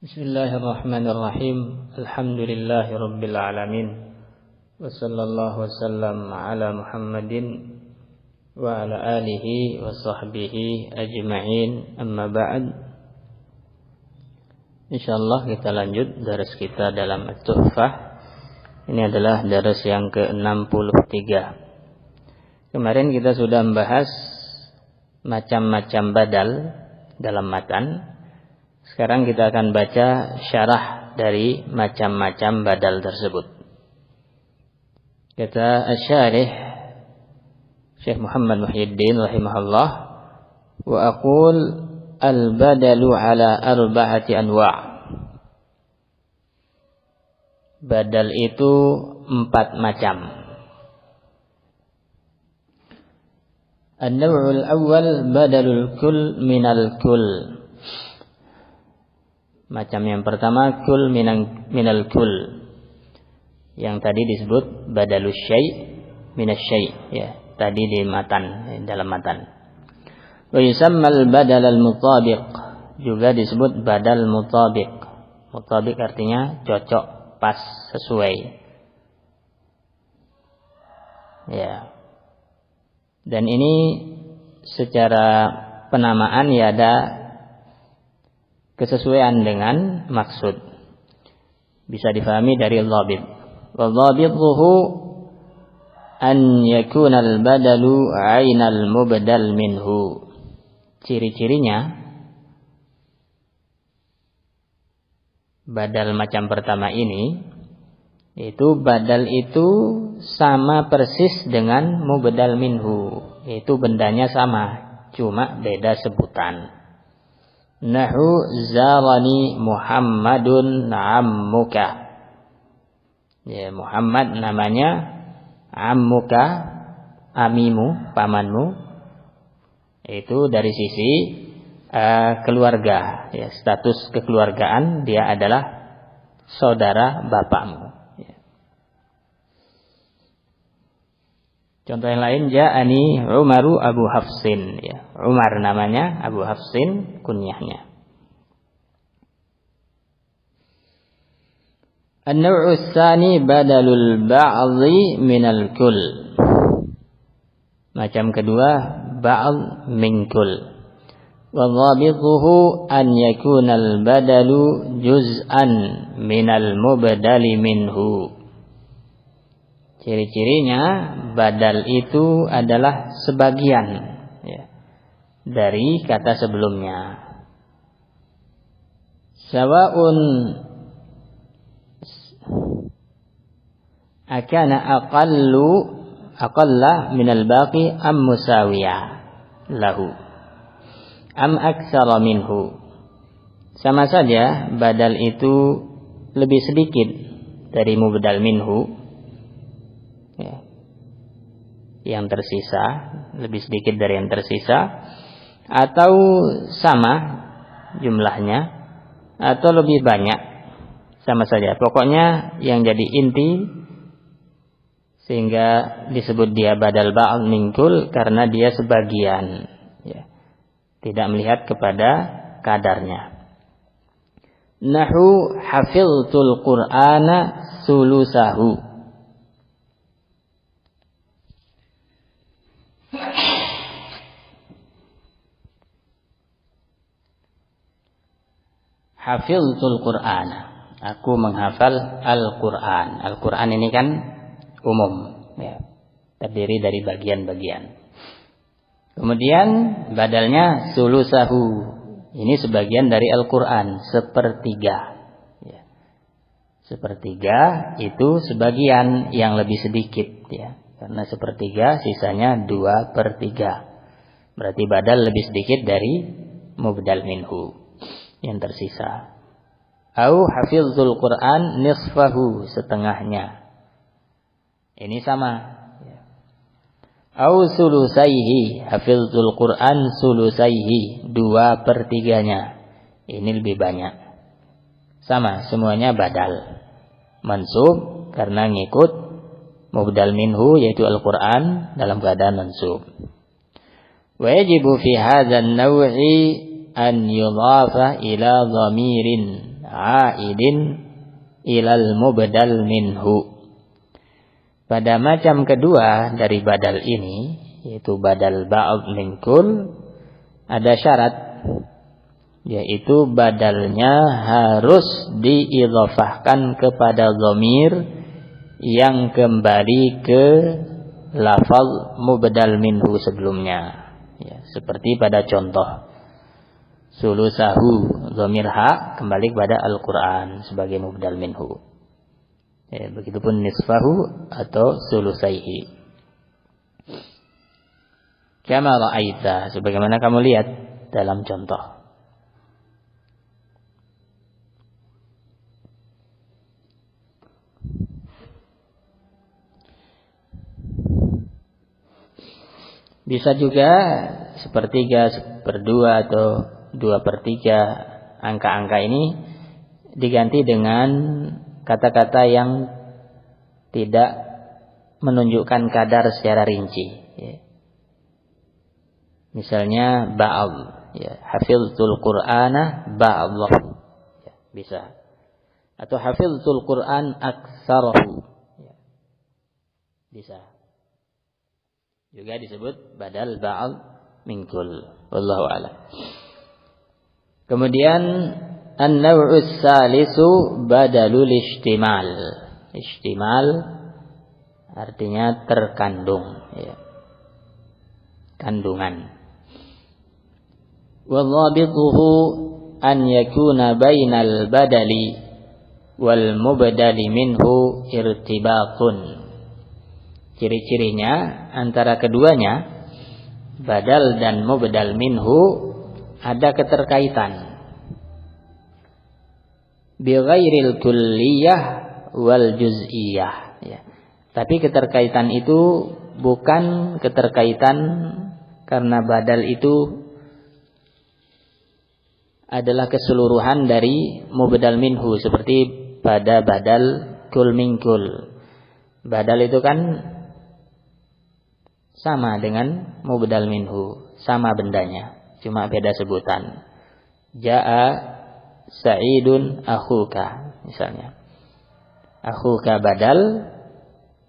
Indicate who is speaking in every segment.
Speaker 1: Bismillahirrahmanirrahim. Alhamdulillahirabbil alamin. Wa sallallahu wasallam ala Muhammadin wa ala alihi wa sahbihi ajma'in. Amma ba'd. Insyaallah kita lanjut daras kita dalam At-Tuhfah. Ini adalah daras yang ke-63. Kemarin kita sudah membahas macam-macam badal dalam matan. Sekarang kita akan baca syarah dari macam-macam badal tersebut. Kata asy-syarih Syekh Muhammad Muhyiddin rahimahullah, wa aqul al-badalu ala arba'ati anwa'. Badal itu 4 macam. An-naw'ul awwal badalul kull minal kull. Macam yang pertama kul minal kul. Yang tadi disebut badalus syai' minas syai', ya, tadi di matan, dalam matan. Wa yusammal badal al-mutabiq, juga disebut badal mutabiq. Mutabiq artinya cocok, pas, sesuai. Ya. Dan ini secara penamaan ya ada kesesuaian dengan maksud. Bisa difahami dari dhabit. Wa dhabituhu an yakuna al-badalu 'ainal mubdal minhu. Ciri-cirinya badal macam pertama ini, yaitu badal itu sama persis dengan mubdal minhu, yaitu bendanya sama, cuma beda sebutan. Nahu zarani Muhammadun ammuka. Ya, Muhammad namanya, ammuka amimu, pamanmu. Itu dari sisi keluarga, ya, status kekeluargaan dia adalah saudara bapakmu. Ya. Contoh yang lain, ja'ani Umaru Abu Hafsin, ya. Umar namanya, Abu Hafsin kunyahnya. An-naw'u tsani badalul ba'dhi minal kull. Macam kedua, ba'd min kull. Wa dhabituhu an yakuna al-badalu juz'an minal mubdali minhu. Ciri-cirinya badal itu adalah sebagian, ya, dari kata sebelumnya. Sawa'un akana aqalla minal baqi am musawiyah lahu am aktsara minhu. Sama saja badal itu lebih sedikit dari mubdal minhu, ya, yang tersisa, lebih sedikit dari yang tersisa, atau sama jumlahnya, atau lebih banyak, sama saja. Pokoknya yang jadi inti sehingga disebut dia badal ba'd min kull karena dia sebagian, ya, tidak melihat kepada kadarnya. Nahu hafiztul Qur'ana sulusahu. Hafiztul Qur'an, aku menghafal Al-Qur'an. Al-Qur'an ini kan umum, ya, terdiri dari bagian-bagian. Kemudian badalnya sulusahu. Ini sebagian dari Al-Qur'an, sepertiga. Ya. Sepertiga itu sebagian yang lebih sedikit, ya. Karena sepertiga sisanya 2/3. Berarti badal lebih sedikit dari mubdal minhu yang tersisa. Au hafizul Qur'an nisfahu, setengahnya. Ini sama. Au sulusaihi, hafizul Qur'an sulusaihi, 2/3-nya. Ini lebih banyak. Sama, semuanya badal. Mansub karena ngikut mubdal minhu yaitu Al-Qur'an dalam keadaan mansub. Wa yajibu fi hadzal naw'i an yudhafa ila dhamirin aidin ilal mubdal minhu. Pada macam kedua dari badal ini, yaitu badal ba'd min kull, ada syarat, yaitu badalnya harus diidhafahkan kepada dhamir yang kembali ke lafaz mubdal minhu sebelumnya. Ya, seperti pada contoh sulusahu, dhamir ha kembali kepada Al-Quran sebagai mubdal minhu. Ya, begitupun nisfahu atau sulusaihi. Kama ra'aita, sebagaimana kamu lihat dalam contoh. Bisa juga sepertiga, seperdua atau 2/3 angka-angka ini diganti dengan kata-kata yang tidak menunjukkan kadar secara rinci. Ya. Misalnya ba'd, ya, hafiztul Qur'ana ba'dahu, ya, bisa. Atau hafiztul Qur'an aktsarahu, ya, bisa. Juga disebut badal ba'd min kull. Wallahu a'lam. Kemudian an-naw'us salisu badalul istimal. Istimal artinya terkandung, ya. Kandungan. Wa dhabituhu an yakuna bainal badali wal mubdali minhu irtibatun. Ciri-cirinya antara keduanya, badal dan mubdal minhu, ada keterkaitan. Bi ghairil kulliyah wal juz'iyah, ya. Tapi keterkaitan itu bukan keterkaitan karena badal itu adalah keseluruhan dari mubdal minhu, seperti pada badal kul min kul. Badal itu kan sama dengan mubdal minhu, sama bendanya, cuma beda sebutan. Ja'a Sa'idun akhuka, misalnya. Akhuka badal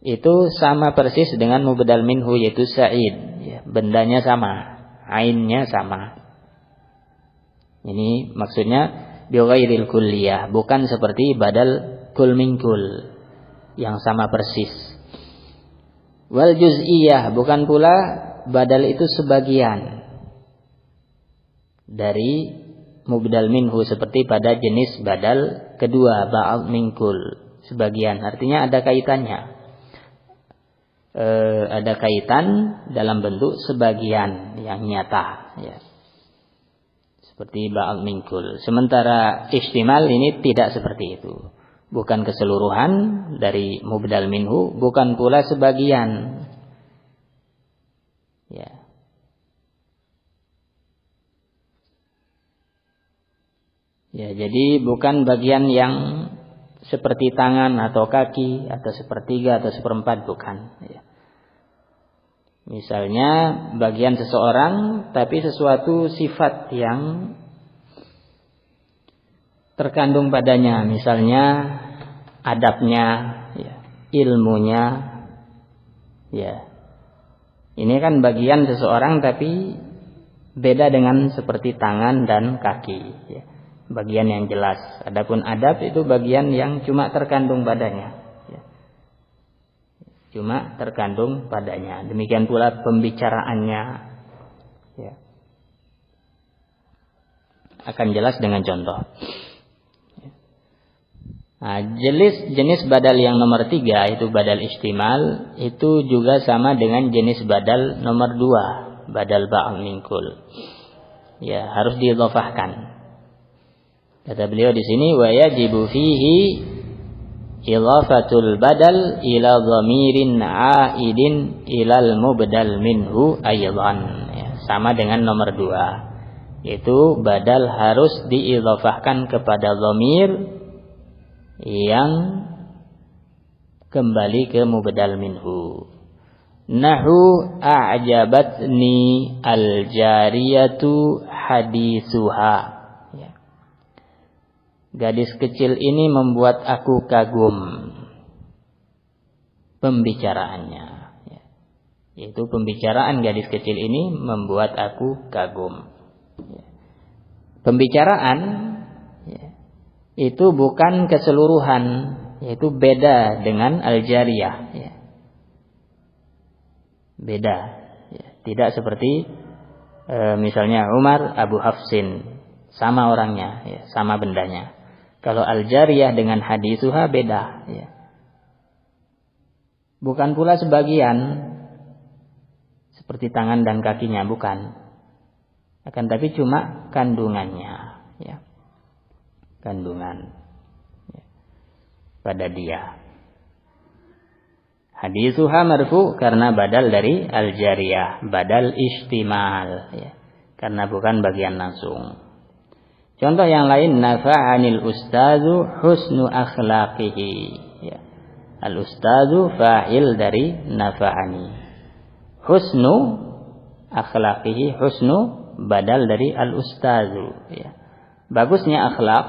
Speaker 1: itu sama persis dengan mubdal minhu, yaitu Sa'id, ya, bendanya sama, ainnya sama. Ini maksudnya bi ghairil kulliyah, bukan seperti badal kul min kul yang sama persis. Wal juz'iyah, bukan pula badal itu sebagian dari mubdal minhu, seperti pada jenis badal kedua ba'd min kul, sebagian, artinya ada kaitannya. Ada kaitan dalam bentuk sebagian yang nyata, ya. Seperti ba'd min kul. Sementara istimal ini tidak seperti itu. Bukan keseluruhan dari mubdal minhu, bukan pula sebagian. Ya. Ya, jadi bukan bagian yang seperti tangan atau kaki atau sepertiga atau seperempat, bukan. Ya. Misalnya bagian seseorang, tapi sesuatu sifat yang terkandung padanya, misalnya adabnya, ya, ilmunya, ya. Ini kan bagian seseorang, tapi beda dengan seperti tangan dan kaki, ya. Bagian yang jelas. Adapun adab itu bagian yang cuma terkandung padanya, ya. Cuma terkandung padanya. Demikian pula pembicaraannya, ya. Akan jelas dengan contoh. Nah, jenis badal yang nomor 3 itu badal istimal, itu juga sama dengan jenis badal nomor 2, badal ba'd min kul. Ya, harus diidhafahkan. Kata beliau di sini, wa yajibu fihi idhafatul badal ila dhamirin aidin ilal mubdal minhu aidan. Ya, sama dengan nomor 2, yaitu badal harus diidhafahkan kepada dhamir yang kembali ke mubdal minhu. Nahu a'jabatni al-jariyatu hadithuha, ya. gadis kecil ini membuat aku kagum pembicaraannya. Yaitu pembicaraan gadis kecil ini membuat aku kagum. Pembicaraan itu bukan keseluruhan, yaitu beda dengan al-jariyah. Beda. Tidak seperti misalnya Umar Abu Hafsin, sama orangnya, sama bendanya. Kalau al-jariyah dengan hadithuha beda. Bukan pula sebagian seperti tangan dan kakinya, bukan. Akan tapi cuma kandungannya, kandungan pada dia. Hadithuha marfu karena badal dari al-jariyah, badal istimal, karena bukan bagian langsung. Contoh yang lain, nafa'anil ustazu husnu akhlaqihi. Al-ustazu fa'il dari nafa'ani. Husnu akhlaqihi, husnu badal dari al-ustazu. Bagusnya akhlak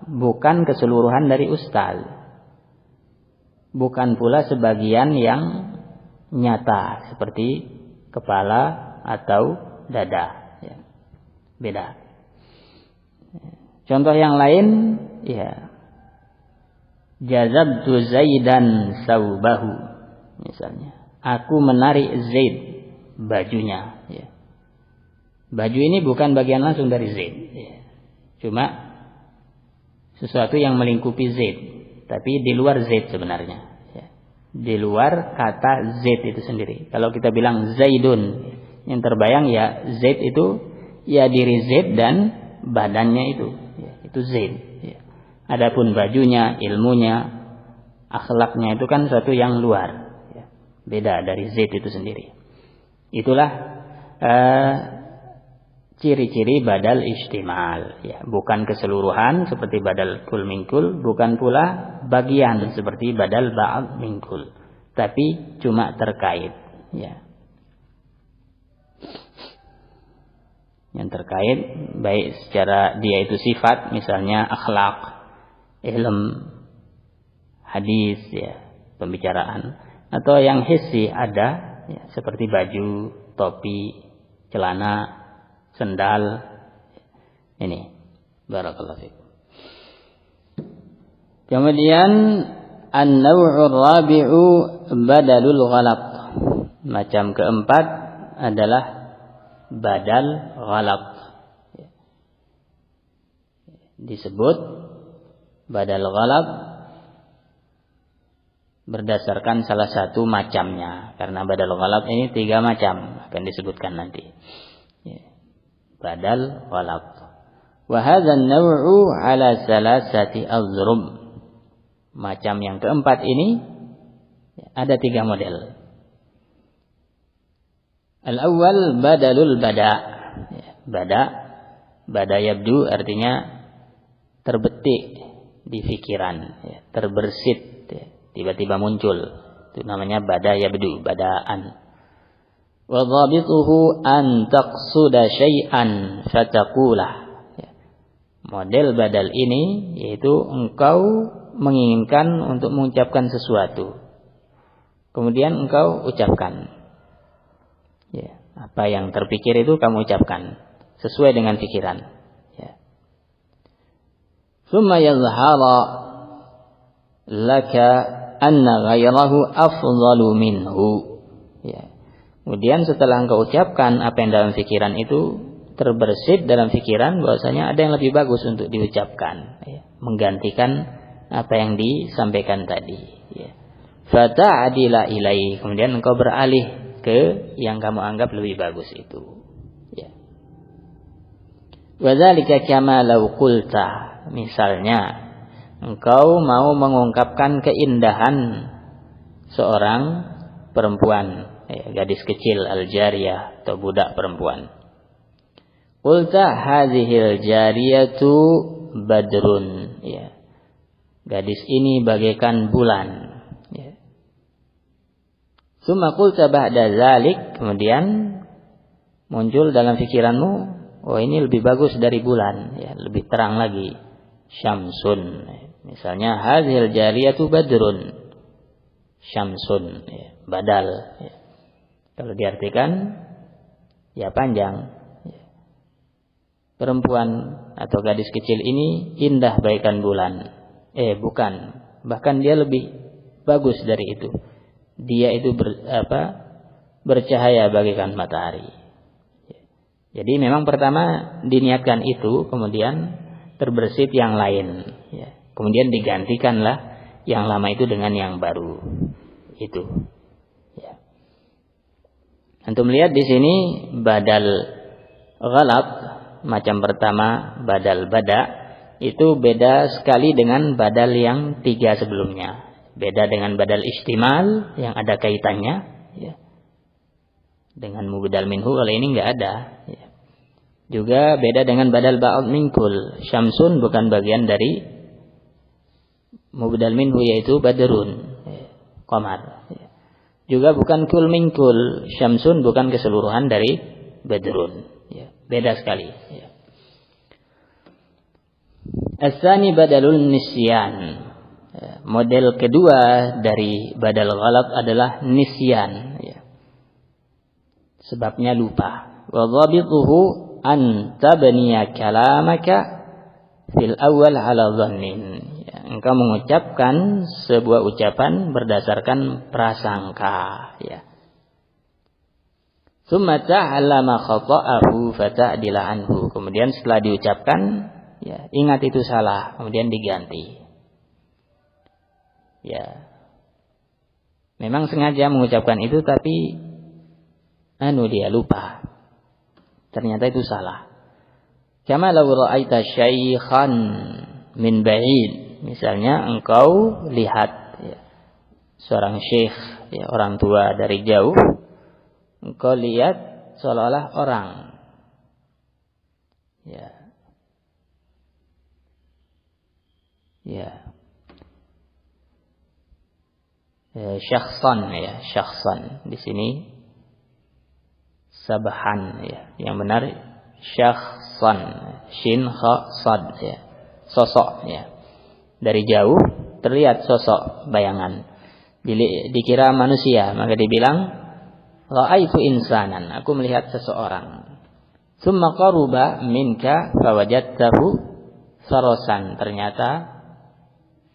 Speaker 1: bukan keseluruhan dari ustaz. Bukan pula sebagian yang nyata seperti kepala atau dada. Beda. Contoh yang lain, jazabtu Zaidan saubahu. Misalnya, aku menarik Zaid bajunya. Baju ini bukan bagian langsung dari Zaid. Cuma sesuatu yang melingkupi Zaid. Tapi di luar Zaid sebenarnya. Di luar kata Zaid itu sendiri. Kalau kita bilang Zaidun, yang terbayang Zaid itu diri Zaid dan badannya itu. Itu Zaid. Adapun bajunya, ilmunya, akhlaknya itu kan sesuatu yang luar. Beda dari Zaid itu sendiri. Itulah ciri-ciri badal istimal. Bukan keseluruhan seperti badal kul minkul, bukan pula bagian seperti badal ba'd minkul, tapi cuma terkait. Yang terkait baik secara dia itu sifat, misalnya akhlak, ilm, hadis, pembicaraan, atau yang hissi ada, seperti baju, topi, celana, sendal. Ini barakallahu fikum. Kemudian an-naw'ur rabi'u badalul ghalat. Macam keempat adalah badal ghalat. Disebut badal ghalat berdasarkan salah satu macamnya, karena badal ghalat ini 3 macam akan disebutkan nanti. Badal ghalat. Wa hadha an-naw'u 'ala salasati azrub. Macam yang keempat ini ada 3 model. Al-awwal badalul bada. Bada yabdu artinya terbetik di pikiran, terbersit, tiba-tiba muncul. Itu namanya bada yabdu, badaan. Wa dhabituhu an taqsuda syai'an fataqulah. Model badal ini yaitu engkau menginginkan untuk mengucapkan sesuatu, kemudian engkau ucapkan. Apa yang terpikir itu kamu ucapkan sesuai dengan pikiran. Tsumma yadhhara laka anna ghayrahu afdalu minhu. Kemudian setelah engkau ucapkan apa yang dalam pikiran itu, terbersit dalam pikiran bahwasanya ada yang lebih bagus untuk diucapkan, menggantikan apa yang disampaikan tadi. Fata'adila ilaihi, kemudian engkau beralih ke yang kamu anggap lebih bagus itu. Wadzalika kama law qulta, misalnya engkau mau mengungkapkan keindahan seorang perempuan, gadis kecil, al-jariyah atau budak perempuan. Qulta hadhil jariyatu badrun, gadis ini bagaikan bulan. Tsumma qulta ba'da dzalik, kemudian muncul dalam pikiranmu, oh ini lebih bagus dari bulan, lebih terang lagi. syamsun. Misalnya hadhil jariyatu badrun syamsun, badal. Kalau diartikan ya panjang. Perempuan atau gadis kecil ini indah bagaikan bulan. Bukan, bahkan dia lebih bagus dari itu. Dia itu bercahaya bagaikan matahari. Jadi memang pertama diniatkan itu, kemudian terbersit yang lain. Kemudian digantikanlah yang lama itu dengan yang baru. Itu. Antum lihat di sini badal ghalab macam pertama, badal bada, itu beda sekali dengan badal yang 3 sebelumnya. Beda dengan badal istimal yang ada kaitannya, dengan mubdal minhu, kalau ini enggak ada. Juga beda dengan badal ba'd minkul. Syamsun bukan bagian dari mubdal minhu, yaitu badrun, qamar. Juga bukan kul minkul. Syamsun bukan keseluruhan dari badrun. Beda sekali. As-tsani badalul nisyan. Model kedua dari badal ghalab adalah nisyan. Sebabnya lupa. Wa dhabituhu an tabniya kalamaka fil awal ala dhannin. Engkau mengucapkan sebuah ucapan berdasarkan prasangka. Tsumma ta'allama khata'ahu fata'dila anhu. Kemudian setelah diucapkan, ingat itu salah, kemudian diganti. Memang sengaja mengucapkan itu, tapi dia lupa. Ternyata itu salah. Kama law ra'aita syaikhan min ba'id. Misalnya engkau lihat seorang syekh, orang tua dari jauh. Engkau lihat seolah-olah orang. Syakhsan di sini sabhan, yang benar syakhsan, shin kha sad, sosok, dari jauh terlihat sosok, bayangan, dikira manusia, maka dibilang ra'aitu insanan, aku melihat seseorang. Tsumma qaruba minka fawajadtahu farasan, ternyata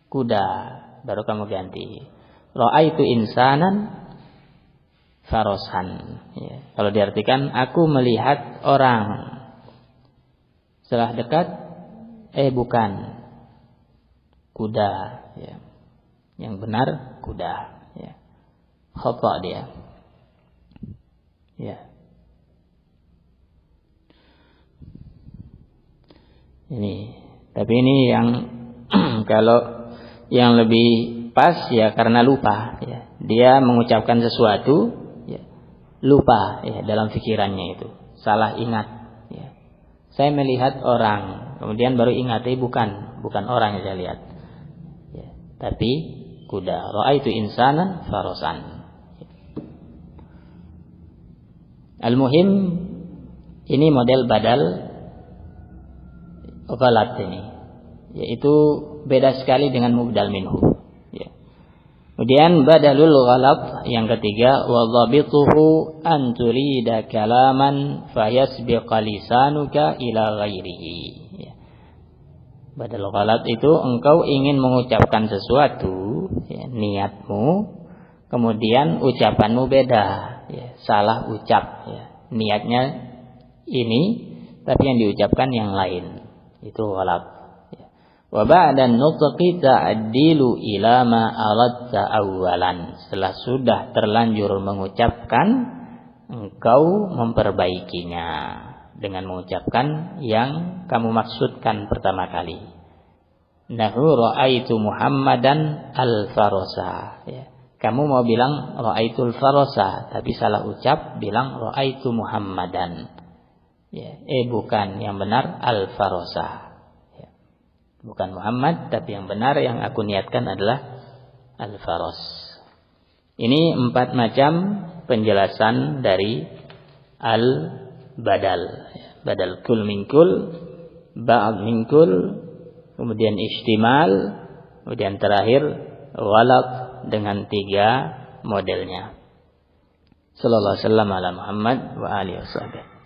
Speaker 1: kuda, baru kamu ganti. Ra'aitu insanan farasan. Kalau diartikan aku melihat orang. Setelah dekat, bukan, kuda. Yang benar kuda. Khata dia. Ini, tapi ini yang kalau yang lebih pas karena lupa, dia mengucapkan sesuatu, lupa dalam pikirannya itu, salah ingat. Saya melihat orang, kemudian baru ingat bukan orang yang saya lihat, tapi kuda. Ra'aitu insanan farasan. Al-muhim, ini model badal ghalat ini, yaitu beda sekali dengan mubdal minhu. Kemudian badalul ghalab yang ketiga, wa dhabituhu an turida kalaman fayasbiqa lisanuka ila ghairihi. Badal ghalat itu engkau ingin mengucapkan sesuatu, niatmu, kemudian ucapanmu beda, salah ucap, niatnya ini tapi yang diucapkan yang lain, itu ghalab. Wa ba'da nutqi ta'dilu ila ma aradta awwalan. Setelah sudah terlanjur mengucapkan, engkau memperbaikinya dengan mengucapkan yang kamu maksudkan pertama kali. Nahu ra'aitu Muhammadan al-farasa. Kamu mau bilang ra'aitul farasa, tapi salah ucap, bilang ra'aitu Muhammadan. Bukan, yang benar al-farasa. Bukan Muhammad, tapi yang benar yang aku niatkan adalah al-faras. Ini 4 macam penjelasan dari al-badal. Badal kul minkul, ba'd minkul, kemudian ihtimal, kemudian terakhir ghalat dengan 3 modelnya. Sallallahu alaihi wasallam ala Muhammad wa alihi wasallam.